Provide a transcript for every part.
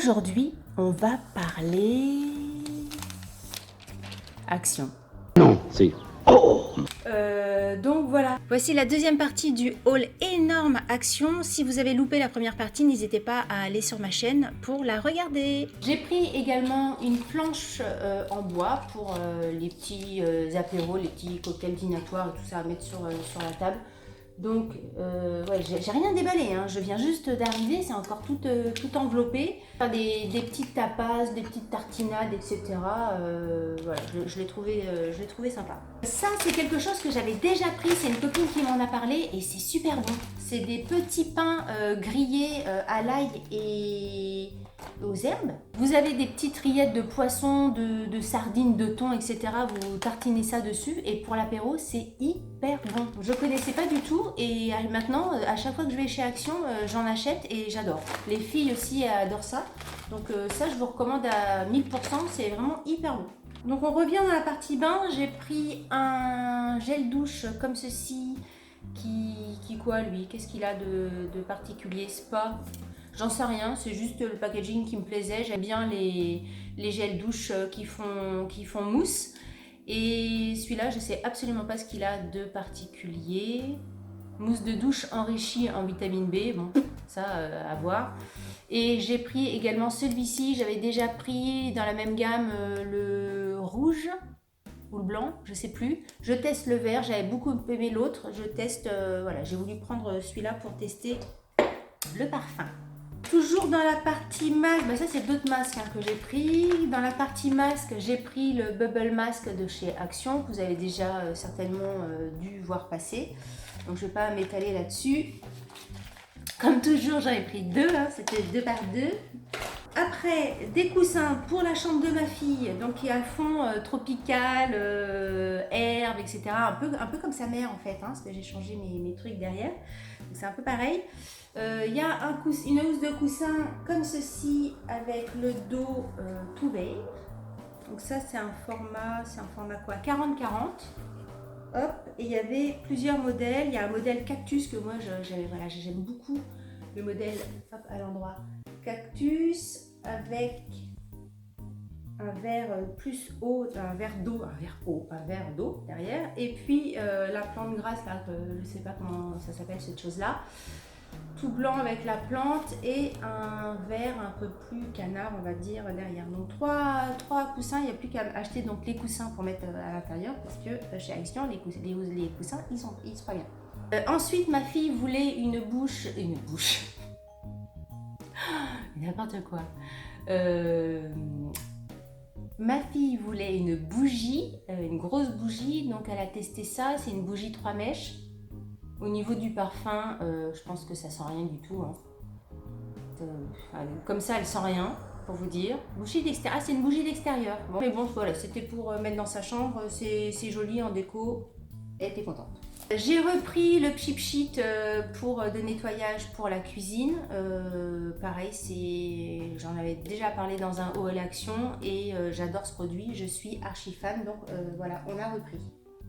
Aujourd'hui, on va parler action. Non, c'est... Donc voilà. Voici la deuxième partie du haul énorme action. Si vous avez loupé la première partie, n'hésitez pas à aller sur ma chaîne pour la regarder. J'ai pris également une planche en bois pour les petits apéros, les petits cocktails dînatoires et tout ça à mettre sur la table. Donc, ouais, j'ai rien déballé, hein. Je viens juste d'arriver, c'est encore tout enveloppé. Faire des petites tapas, des petites tartinades, etc. Voilà, je l'ai trouvé sympa. Ça, c'est quelque chose que j'avais déjà pris, c'est une copine qui m'en a parlé et c'est super bon. C'est des petits pains grillés à l'ail et aux herbes. Vous avez des petites rillettes de poisson, de sardines, de thon, etc. Vous tartinez ça dessus et pour l'apéro, c'est hyper bon. Je connaissais pas du tout et maintenant, à chaque fois que je vais chez Action, j'en achète et j'adore. Les filles aussi adorent ça. Donc ça, je vous recommande à 1000%, c'est vraiment hyper bon. Donc on revient dans la partie bain. J'ai pris un gel douche comme ceci. Qui quoi lui? Qu'est-ce qu'il a de particulier? Spa? J'en sais rien, c'est juste le packaging qui me plaisait. J'aime bien les gels douche qui font mousse. Et celui-là, je sais absolument pas ce qu'il a de particulier. Mousse de douche enrichie en vitamine B, bon, ça à voir. Et j'ai pris également celui-ci, j'avais déjà pris dans la même gamme le rouge ou le blanc, je sais plus. Je teste le vert, j'avais beaucoup aimé l'autre. Je teste, voilà, j'ai voulu prendre celui-là pour tester le parfum. Toujours dans la partie masque, bah ça c'est d'autres masques hein, que j'ai pris. Dans la partie masque, j'ai pris le Bubble Mask de chez Action, que vous avez déjà certainement dû voir passer. Donc je ne vais pas m'étaler là-dessus. Comme toujours, j'en ai pris deux, hein, c'était 2 par 2. Après, des coussins pour la chambre de ma fille, donc qui a le fond tropical, herbe, etc. Un peu comme sa mère en fait, hein, parce que j'ai changé mes trucs derrière. Donc c'est un peu pareil. Il y a une housse de coussin comme ceci avec le dos tout beige. Donc ça c'est un format quoi, 40-40. Hop, et il y avait plusieurs modèles. Il y a un modèle cactus que moi j'aime beaucoup. Le modèle, hop, à l'endroit cactus avec un verre plus haut, un verre d'eau derrière. Et puis la plante grasse là, je sais pas comment ça s'appelle cette chose là. Tout blanc avec la plante et un verre un peu plus canard on va dire derrière. Donc trois coussins, il n'y a plus qu'à acheter donc les coussins pour mettre à l'intérieur parce que chez Action les coussins ils sont pas bien. Ensuite ma fille voulait une bouche n'importe quoi. Ma fille voulait une bougie, une grosse bougie, donc elle a testé ça, c'est une bougie 3 mèches. Au niveau du parfum, je pense que ça sent rien du tout. Hein. Comme ça, elle sent rien, pour vous dire. Bougie d'extérieur, ah, c'est une bougie d'extérieur. Bon, mais bon, voilà, c'était pour mettre dans sa chambre. C'est joli en déco. Elle était contente. J'ai repris le Pchip Sheet pour de nettoyage pour la cuisine. Pareil, j'en avais déjà parlé dans un haul action et j'adore ce produit. Je suis archi fan, donc voilà, on a repris.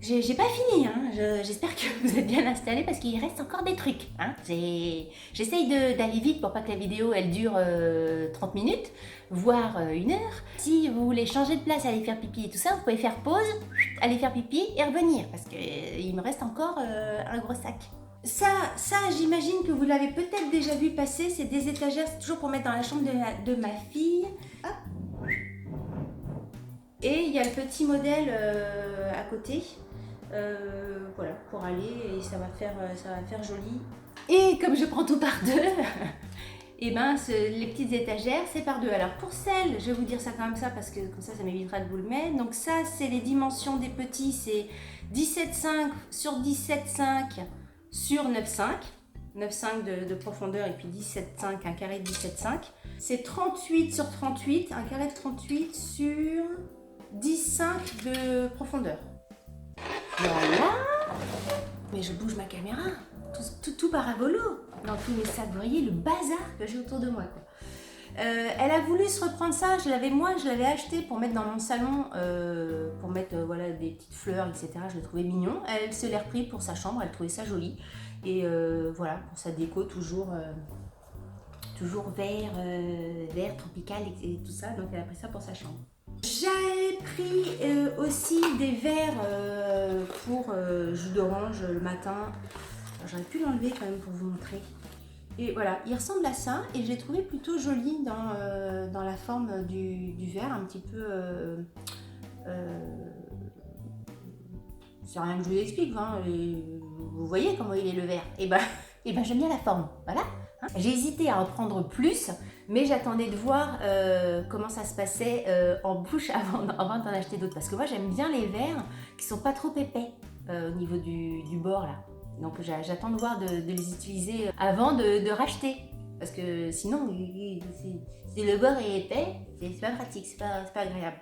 J'ai pas fini, hein. J'espère que vous êtes bien installés parce qu'il reste encore des trucs. Hein. J'essaye d'aller vite pour pas que la vidéo elle dure 30 minutes, voire 1 heure. Si vous voulez changer de place, aller faire pipi et tout ça, vous pouvez faire pause, aller faire pipi et revenir parce qu'il me reste encore un gros sac. Ça j'imagine que vous l'avez peut-être déjà vu passer, c'est des étagères, c'est toujours pour mettre dans la chambre de ma fille. Hop. Et il y a le petit modèle à côté. Voilà, pour aller et ça va faire joli. Et comme je prends tout par deux, et ben les petites étagères c'est par deux. Alors pour celles, je vais vous dire ça comme ça parce que comme ça m'évitera de vous le mettre. Donc ça c'est les dimensions des petits, c'est 17,5 sur 17,5 sur 9,5. 9,5 de profondeur et puis 17,5, un carré de 17,5. C'est 38 sur 38, un carré de 38 sur 10,5 de profondeur. Voilà. Mais je bouge ma caméra. Tout parabolo. Dans tous mes sacs, vous voyez le bazar que j'ai autour de moi. Quoi. Elle a voulu se reprendre ça. Je l'avais acheté pour mettre dans mon salon, pour mettre voilà, des petites fleurs, etc. Je le trouvais mignon. Elle se l'est repris pour sa chambre. Elle trouvait ça joli. Et voilà, pour sa déco, toujours toujours vert, vert tropical et tout ça, donc elle a pris ça pour sa chambre. J'ai pris aussi des verres pour jus d'orange le matin. J'aurais pu l'enlever quand même pour vous montrer. Et voilà, il ressemble à ça et je l'ai trouvé plutôt joli dans la forme du verre, un petit peu... c'est rien que je vous explique, hein, vous voyez comment il est le verre. Et ben j'aime bien la forme, voilà. Hein. J'ai hésité à en prendre plus, mais j'attendais de voir comment ça se passait en bouche avant d'en acheter d'autres. Parce que moi j'aime bien les verres qui sont pas trop épais au niveau du bord là. Donc j'attends de voir de les utiliser avant de racheter. Parce que sinon, si le bord est épais, c'est pas pratique, c'est pas agréable.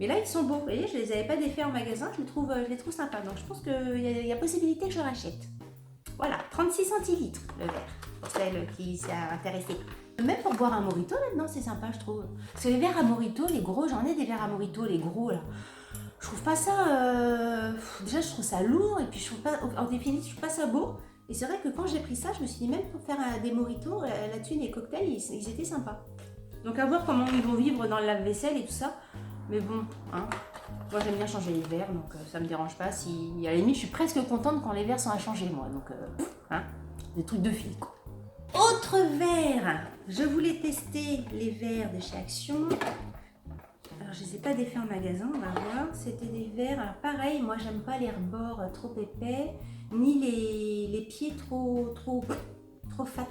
Mais là, ils sont beaux. Vous voyez, je les avais pas défaits en magasin, je les trouve sympas. Donc je pense qu'il y a possibilité que je rachète. Voilà, 36 centilitres le verre, pour celle qui s'est intéressée. Même pour boire un mojito là-dedans, c'est sympa, je trouve. Parce que les verres à mojito, les gros, j'en ai des verres à mojito, les gros là. Je trouve pas ça... déjà, je trouve ça lourd et puis je trouve pas... En définitive, je trouve pas ça beau. Et c'est vrai que quand j'ai pris ça, je me suis dit, même pour faire des mojitos, là-dessus, les cocktails, ils étaient sympas. Donc à voir comment ils vont vivre dans le lave-vaisselle et tout ça. Mais bon, hein, moi j'aime bien changer les verres, donc ça me dérange pas. Si, à la limite, je suis presque contente quand les verres sont à changer, moi. Donc, hein, des trucs de fille, quoi. Autre verre, je voulais tester les verres de chez Action. Alors, je ne les ai pas défaits en magasin, on va voir. C'était des verres, alors pareil, moi j'aime pas les rebords trop épais, ni les pieds trop fat.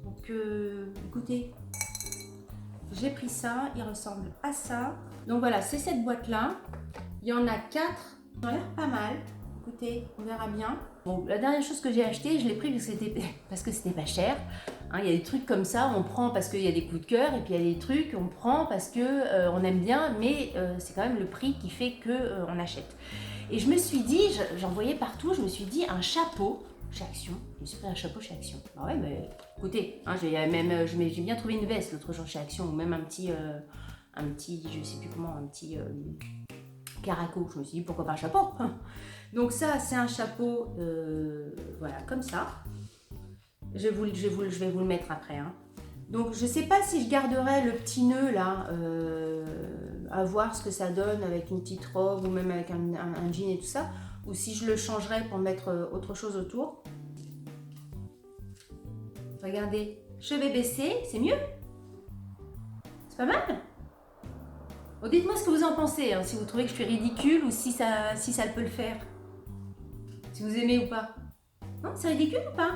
Donc, écoutez, j'ai pris ça, il ressemble à ça. Donc voilà, c'est cette boîte-là. Il y en a 4, ça a l'air pas mal. Écoutez, on verra bien. Bon, la dernière chose que j'ai acheté, je l'ai pris parce que c'était pas cher. Hein, il y a des trucs comme ça, on prend parce qu'il y a des coups de cœur, et puis il y a des trucs, on prend parce que on aime bien, mais c'est quand même le prix qui fait que on achète. Et je me suis dit, j'en voyais partout, je me suis dit un chapeau chez Action. Je me suis pris un chapeau chez Action. Ah ouais, mais écoutez, hein, j'ai bien trouvé une veste l'autre jour chez Action, ou même un petit, je sais plus comment, un petit caraco. Je me suis dit pourquoi pas un chapeau. Donc ça, c'est un chapeau, voilà, comme ça. Je vais vous le mettre après. Hein. Donc je sais pas si je garderai le petit nœud là, à voir ce que ça donne avec une petite robe ou même avec un jean et tout ça, ou si je le changerai pour mettre autre chose autour. Regardez, cheveux baissés, c'est mieux? C'est pas mal? Bon, dites-moi ce que vous en pensez, hein, si vous trouvez que je suis ridicule ou si ça peut le faire. Si vous aimez ou pas. Non, c'est ridicule ou pas?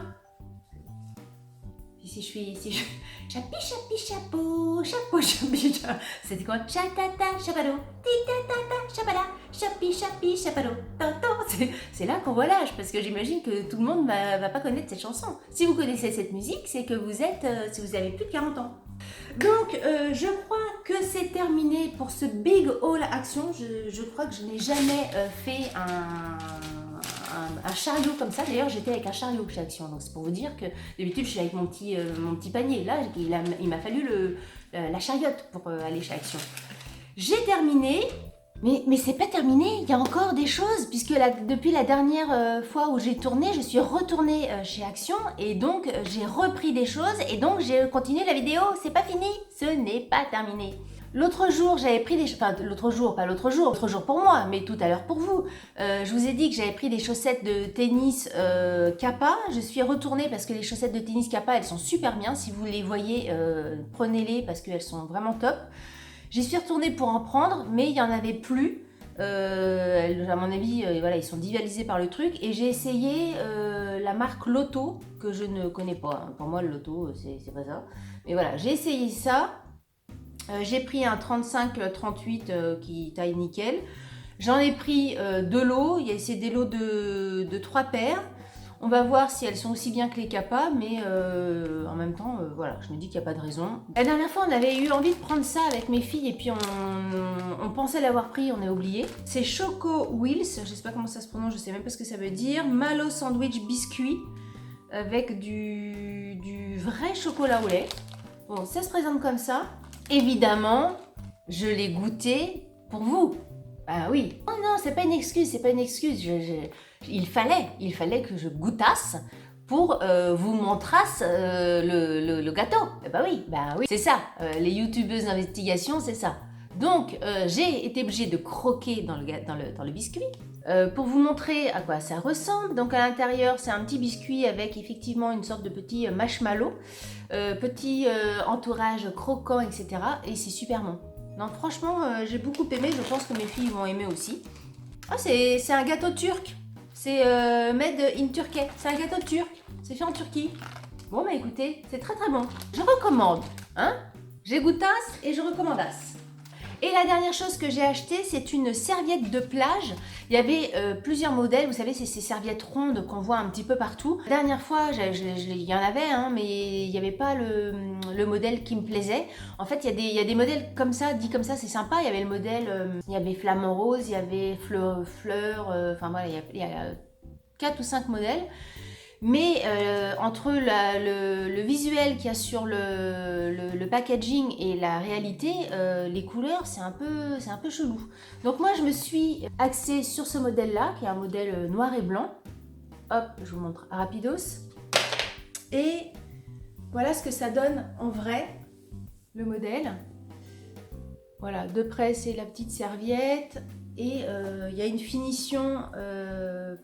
Si je... Chapi, chapi, chapeau, chapeau, chapi, chapeau. C'était quoi? Chatata, chapado, titatata, chapada, chapi, chapi, chapado, toto. C'est là qu'on voit l'âge, parce que j'imagine que tout le monde va pas connaître cette chanson. Si vous connaissez cette musique, c'est que vous êtes, si vous avez plus de 40 ans. Donc, je crois que c'est terminé pour ce Big Haul Action. Je crois que je n'ai jamais fait un chariot comme ça. D'ailleurs, j'étais avec un chariot chez Action. Donc, c'est pour vous dire que d'habitude, je suis avec mon petit panier. Là, il m'a fallu la chariote pour aller chez Action. J'ai terminé. Mais c'est pas terminé, il y a encore des choses, puisque depuis la dernière fois où j'ai tourné, je suis retournée chez Action, et donc j'ai repris des choses, et donc j'ai continué la vidéo, c'est pas fini, ce n'est pas terminé. L'autre jour, j'avais pris des... Enfin, l'autre jour pour moi, mais tout à l'heure pour vous. Je vous ai dit que j'avais pris des chaussettes de tennis Kappa. Je suis retournée parce que les chaussettes de tennis Kappa, elles sont super bien. Si vous les voyez, prenez-les parce qu'elles sont vraiment top. J'y suis retournée pour en prendre, mais il n'y en avait plus. À mon avis, voilà, ils sont divalisés par le truc. Et j'ai essayé la marque Lotto, que je ne connais pas. Pour moi, le Lotto, c'est pas ça. Mais voilà, j'ai essayé ça. J'ai pris un 35-38 qui taille nickel. J'en ai pris de l'eau. C'est des lots de 3 paires. On va voir si elles sont aussi bien que les Kappa, mais en même temps, voilà, je me dis qu'il n'y a pas de raison. La dernière fois, on avait eu envie de prendre ça avec mes filles et puis on pensait l'avoir pris, on a oublié. C'est Choco Wheels, je ne sais pas comment ça se prononce, je ne sais même pas ce que ça veut dire. Malo Sandwich Biscuit avec du vrai chocolat au lait. Bon, ça se présente comme ça. Évidemment, je l'ai goûté pour vous. Ah oui. Oh non, c'est pas une excuse, c'est pas une excuse. Il fallait que je goûtasse pour vous montrer le gâteau. Bah oui, c'est ça. Les youtubeuses d'investigation, c'est ça. Donc, j'ai été obligée de croquer dans le biscuit pour vous montrer à quoi ça ressemble. Donc, à l'intérieur, c'est un petit biscuit avec effectivement une sorte de petit marshmallow, petit entourage croquant, etc. Et c'est super bon. Non, franchement, j'ai beaucoup aimé. Je pense que mes filles vont aimer aussi. Ah, c'est un gâteau turc. C'est made in Turkey. C'est un gâteau turc. C'est fait en Turquie. Bon, bah écoutez, c'est très très bon. Je recommande. Hein? J'ai goûtasse et je recommandasse. Et la dernière chose que j'ai acheté, c'est une serviette de plage. Il y avait plusieurs modèles, vous savez, c'est ces serviettes rondes qu'on voit un petit peu partout. La dernière fois, il y en avait, hein, mais il n'y avait pas le modèle qui me plaisait. En fait, il y a des modèles comme ça, dit comme ça, c'est sympa. Il y avait le modèle, il y avait flamant rose, il y avait fleur, enfin voilà, il y a 4 ou 5 modèles. Mais entre le visuel qu'il y a sur le packaging et la réalité, les couleurs, c'est un peu chelou. Donc moi, je me suis axée sur ce modèle-là, qui est un modèle noir et blanc. Hop, je vous montre rapidos. Et voilà ce que ça donne en vrai, le modèle. Voilà, de près, c'est la petite serviette. Et il y a une finition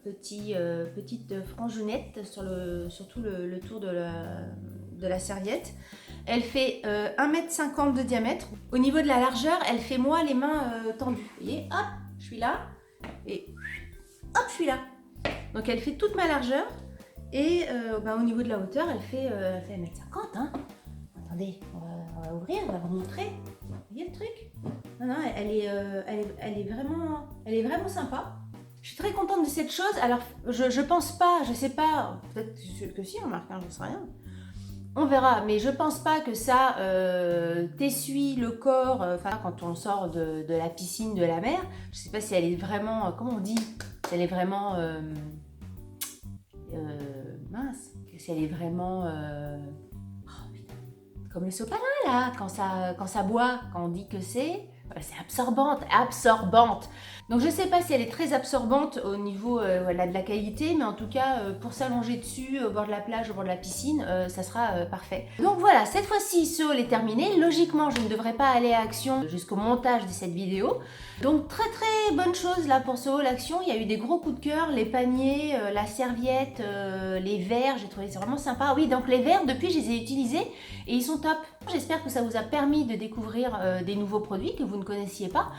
petite frangeonnette sur tout le tour de la serviette. Elle fait 1,50 m de diamètre. Au niveau de la largeur, elle fait moi les mains tendues. Vous voyez, hop, je suis là. Et hop, je suis là. Donc elle fait toute ma largeur. Et au niveau de la hauteur, elle fait 1,50 m. Hein. Attendez, on va ouvrir, on va vous montrer. Vous voyez le truc? Non, elle est vraiment sympa. Je suis très contente de cette chose. Alors, je pense pas, je sais pas, peut-être que si, remarque, j'en sais rien. On verra, mais je pense pas que ça t'essuie le corps, quand on sort de la piscine, de la mer. Je sais pas si elle est vraiment, comment on dit? Si elle est vraiment, mince, si elle est vraiment... comme le sopalin là, quand ça boit, quand on dit que c'est absorbante. Donc je sais pas si elle est très absorbante au niveau de la qualité, mais en tout cas pour s'allonger dessus au bord de la plage, au bord de la piscine, ça sera parfait. Donc voilà, cette fois-ci ce haul est terminé. Logiquement, je ne devrais pas aller à Action jusqu'au montage de cette vidéo. Donc très très bonne chose là pour ce haul Action. Il y a eu des gros coups de cœur, les paniers, la serviette, les verres, j'ai trouvé ça vraiment sympa. Oui, donc les verres, depuis je les ai utilisés et ils sont top. J'espère que ça vous a permis de découvrir des nouveaux produits que vous ne connaissiez pas.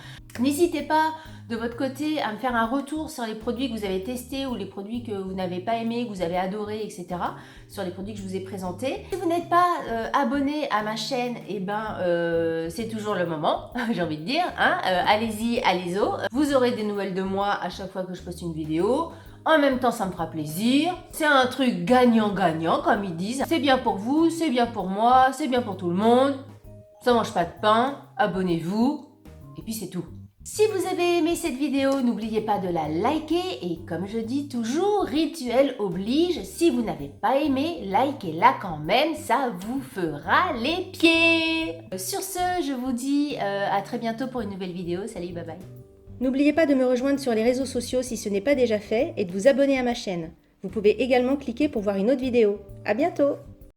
N'hésitez pas de votre côté à me faire un retour sur les produits que vous avez testés ou les produits que vous n'avez pas aimés, que vous avez adorés, etc. Sur les produits que je vous ai présentés. Si vous n'êtes pas abonné à ma chaîne, c'est toujours le moment, j'ai envie de dire. Hein, allez-y, allez-y. Vous aurez des nouvelles de moi à chaque fois que je poste une vidéo. En même temps, ça me fera plaisir. C'est un truc gagnant-gagnant, comme ils disent. C'est bien pour vous, c'est bien pour moi, c'est bien pour tout le monde. Ça mange pas de pain, abonnez-vous. Et puis c'est tout. Si vous avez aimé cette vidéo, n'oubliez pas de la liker. Et comme je dis toujours, rituel oblige. Si vous n'avez pas aimé, likez-la quand même. Ça vous fera les pieds. Sur ce, je vous dis à très bientôt pour une nouvelle vidéo. Salut, bye bye. N'oubliez pas de me rejoindre sur les réseaux sociaux si ce n'est pas déjà fait et de vous abonner à ma chaîne. Vous pouvez également cliquer pour voir une autre vidéo. À bientôt!